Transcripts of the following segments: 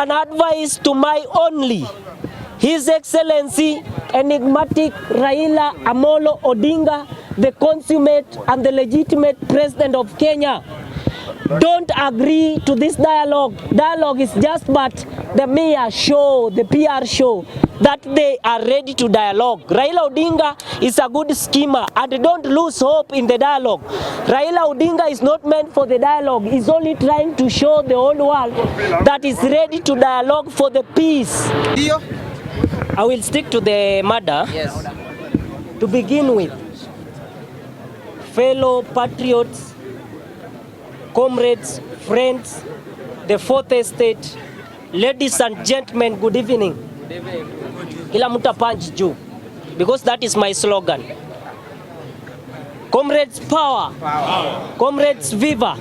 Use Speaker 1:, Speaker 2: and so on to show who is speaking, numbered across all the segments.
Speaker 1: an advice to my only His Excellency enigmatic Raila Amolo Odinga, the consummate and the legitimate president of Kenya. Don't agree to this dialogue. Dialogue is just but the mere show, the PR show that they are ready to dialogue. Raila Odinga is a good schemer, and don't lose hope in the dialogue. Raila Odinga is not meant for the dialogue. He's only trying to show the whole world that is ready to dialogue for the peace. I will stick to the matter.
Speaker 2: Yes.
Speaker 1: To begin with, fellow patriots, comrades, friends, the fourth estate, ladies and gentlemen, good evening. Kila mtu punch juu, because that is my slogan. Comrades power. Comrades viva.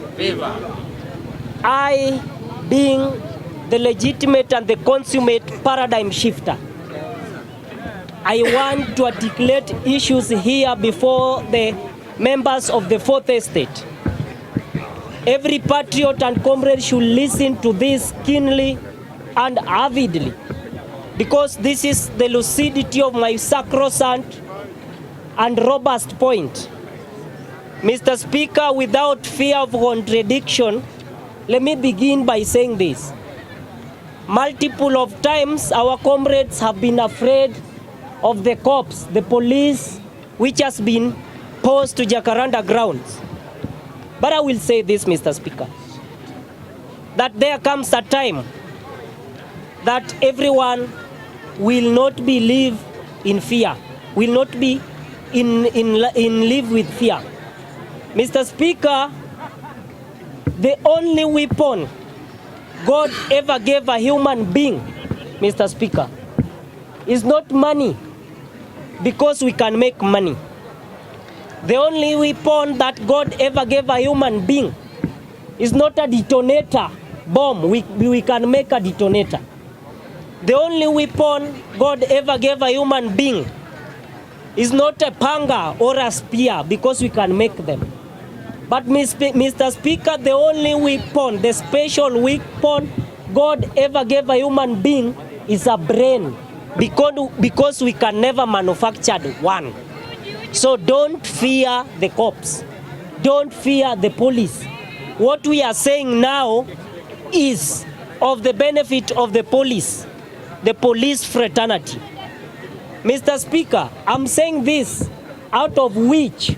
Speaker 1: I, being the legitimate and the consummate paradigm shifter, I want to articulate issues here before the members of the fourth estate. Every patriot and comrade should listen to this keenly and avidly, because this is the lucidity of my sacrosanct and robust point. Mr. Speaker, without fear of contradiction, let me begin by saying this. Multiple of times our comrades have been afraid of the cops, the police, which has been posed to Jacaranda grounds. But I will say this, Mr. Speaker, that there comes a time that everyone will not be live in fear, will not be in live with fear. Mr. Speaker, the only weapon God ever gave a human being, Mr. Speaker, is not money, because we can make money. The only weapon that God ever gave a human being is not a detonator bomb. We can make a detonator. The only weapon God ever gave a human being is not a panga or a spear, because we can make them. But Mr. Speaker, the only weapon, the special weapon God ever gave a human being is a brain, because we can never manufacture one. So don't fear the cops. Don't fear the police. What we are saying now is of the benefit of the police fraternity. Mr. Speaker, I'm saying this out of which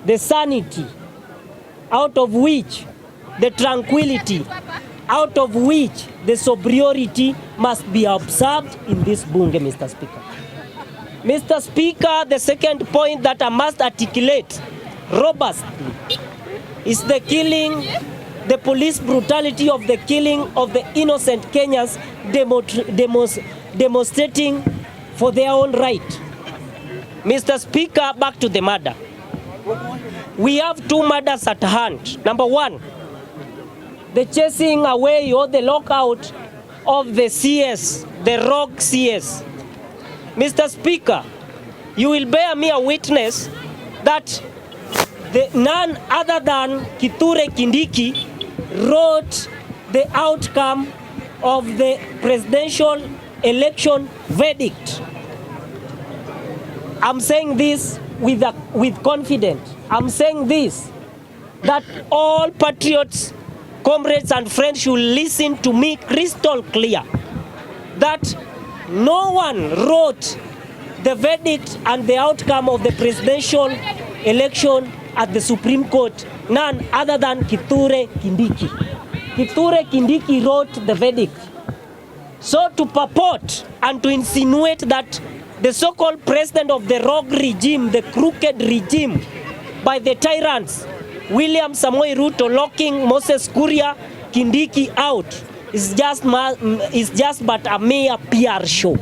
Speaker 1: the sanity, out of which the tranquility, out of which the sobriety must be observed in this bunge, Mr. Speaker. Mr. Speaker, the second point that I must articulate robustly is the killing, the police brutality of the killing of the innocent Kenyans demonstrating for their own right. Mr. Speaker, back to the matter. We have two matters at hand. Number one, the chasing away or the lockout of the CS, the rogue CS. Mr. Speaker, you will bear me a witness that none other than Kithure Kindiki wrote the outcome of the presidential election verdict. I'm saying this with confidence. I'm saying this, that all patriots, comrades and friends should listen to me crystal clear, that no one wrote the verdict and the outcome of the presidential election at the Supreme Court, none other than Kithure Kindiki. Kithure Kindiki wrote the verdict. So to purport and to insinuate that the so-called president of the rogue regime, the crooked regime, by the tyrants, William Samoei Ruto locking Moses Kuria Kindiki out, is just but a mere PR show.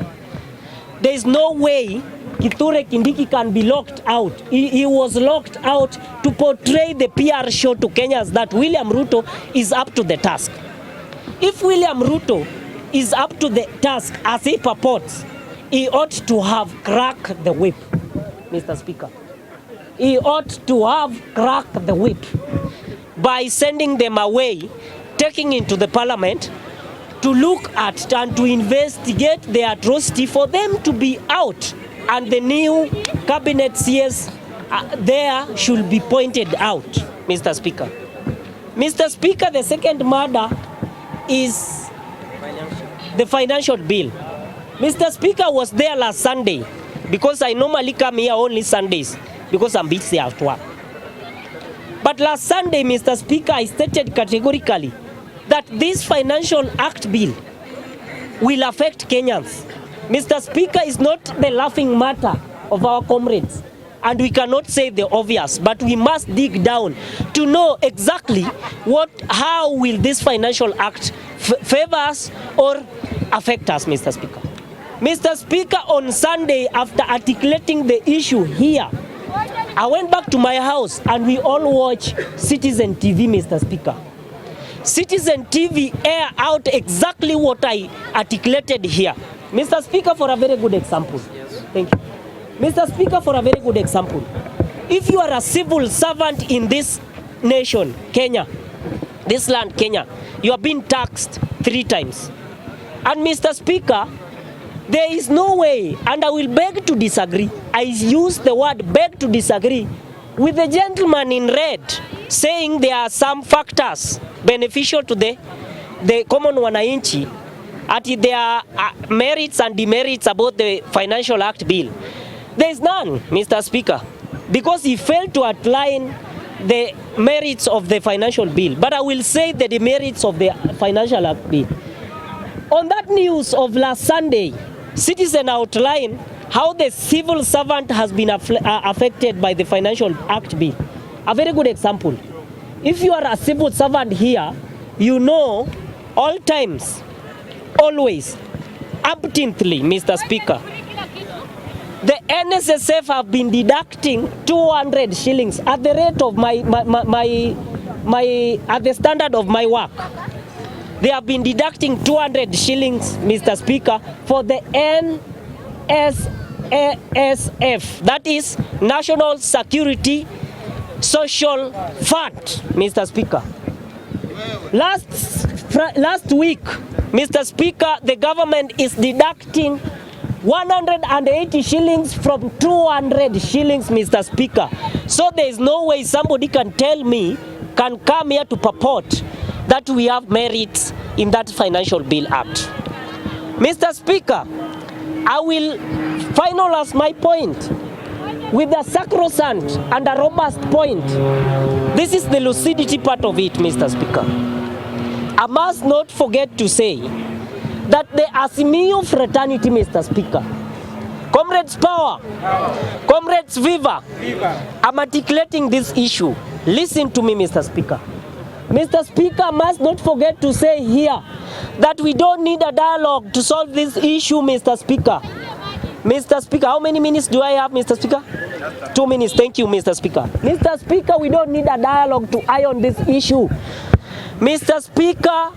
Speaker 1: There is no way Kithure Kindiki can be locked out. He was locked out to portray the PR show to Kenyans that William Ruto is up to the task. If William Ruto is up to the task as he purports, he ought to have cracked the whip, Mr. Speaker. He ought to have cracked the whip by sending them away, taking into the parliament to look at and to investigate the atrocity, for them to be out, and the new cabinet CS there should be pointed out, Mr. Speaker. Mr. Speaker, the second matter is the financial bill. Mr. Speaker, was there last Sunday, because I normally come here only Sundays because I'm busy at work. But last Sunday, Mr. Speaker, I stated categorically that this financial act bill will affect Kenyans. Mr. Speaker, is not the laughing matter of our comrades, and we cannot say the obvious, but we must dig down to know exactly how will this financial act favor us or affect us, Mr. Speaker. Mr. Speaker, on Sunday, after articulating the issue here, I went back to my house and we all watch Citizen TV, Mr. Speaker. Citizen TV air out exactly what I articulated here. Mr. Speaker, for a very good example. Yes. Thank you. Mr. Speaker, for a very good example. If you are a civil servant in this nation, Kenya, this land, Kenya, you are being taxed 3 times. And Mr. Speaker, there is no way, and I will beg to disagree, I use the word beg to disagree, with the gentleman in red saying there are some factors beneficial to the common wananchi, at their merits and demerits about the financial act bill. There is none, Mr. Speaker, because he failed to outline the merits of the financial bill. But I will say the demerits of the financial act bill. On that news of last Sunday, Citizen outlined how the civil servant has been affected by the financial act bill. A very good example. If you are a civil servant here, you know all times, always, absently, Mr. Speaker, the NSSF have been deducting 200 shillings at the rate of at the standard of my work. They have been deducting 200 shillings, Mr. Speaker, for the NSSF, that is National Security Social Fund, Mr. Speaker. Last week, Mr. Speaker, the government is deducting 180 shillings from 200 shillings, Mr. Speaker. So there is no way somebody can tell me, can come here to purport that we have merits in that financial bill act. Mr. Speaker, I will finalize my point with a sacrosanct and a robust point. This is the lucidity part of it, Mr. Speaker. I must not forget to say that the Azimio fraternity, Mr. Speaker, Comrades Power, Comrades Viva, I'm articulating this issue. Listen to me, Mr. Speaker. Mr. Speaker, I must not forget to say here that we don't need a dialogue to solve this issue, Mr. Speaker. Mr. Speaker, how many minutes do I have, Mr. Speaker? 2 minutes. Thank you, Mr. Speaker. Mr. Speaker, we don't need a dialogue to iron this issue. Mr. Speaker,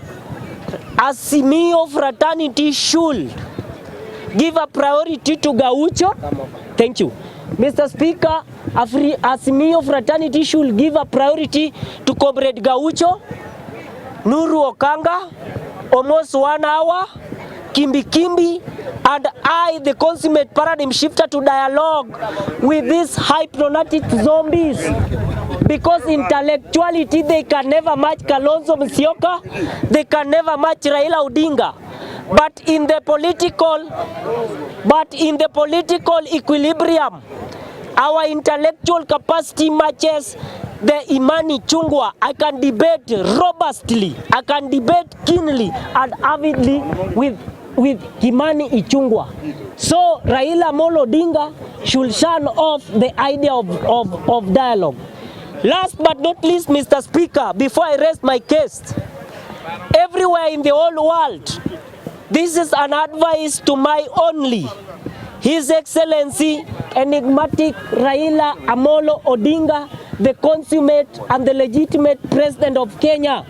Speaker 1: Azimio fraternity should give a priority to Gaucho. Thank you. Mr. Speaker, Azimio fraternity should give a priority to Comrade Gaucho, Nuru Okanga, almost 1 hour, Kimbi Kimbi, and I, the consummate paradigm shifter, to dialogue with these hypnotic zombies. Because intellectuality, they can never match Kalonzo Musyoka, they can never match Raila Odinga. But in the political equilibrium, our intellectual capacity matches the Imani Chungwa. I can debate robustly, I can debate keenly and avidly with Imani Ichungwa. So Raila Amolo Odinga should shun off the idea of dialogue. Last but not least, Mr. Speaker, before I rest my case, everywhere in the whole world, this is an advice to my only His Excellency, enigmatic Raila Amolo Odinga, the consummate and the legitimate president of Kenya.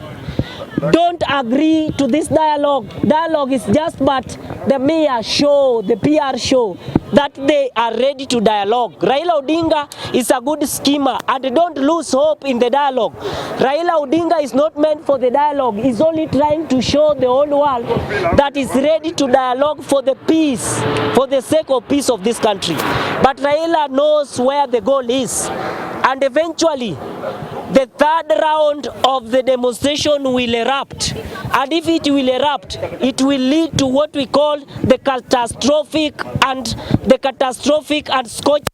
Speaker 1: Don't agree to this dialogue. Dialogue is just but the mere show, the PR show. that they are ready to dialogue. Raila Odinga is a good schemer, and don't lose hope in the dialogue. Raila Odinga is not meant for the dialogue. He's only trying to show the whole world that is ready to dialogue for the peace, for the sake of peace of this country. But Raila knows where the goal is, and eventually the third round of the demonstration will erupt. And if it will erupt, it will lead to what we call the catastrophic and scorched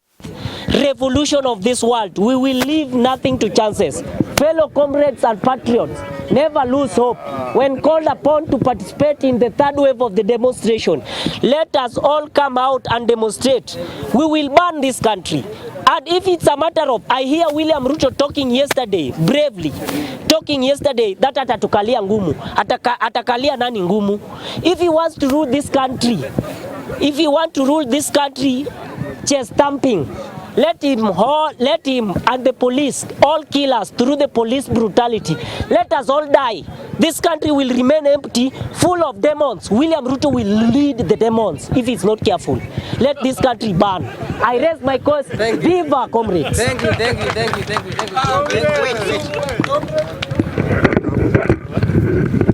Speaker 1: revolution of this world. We will leave nothing to chances. Fellow comrades and patriots, never lose hope. When called upon to participate in the third wave of the demonstration, let us all come out and demonstrate. We will burn this country. And if it's a matter of, I hear William Ruto talking yesterday, bravely, talking yesterday that atatukalia ngumu, atakalia nani ngumu. If he wants to rule this country, chest thumping, let him and the police all kill us through the police brutality. Let us all die. This country will remain empty, full of demons. William Ruto will lead the demons if he's not careful. Let this country burn. I raise my cause. Viva, comrades.
Speaker 2: Thank you.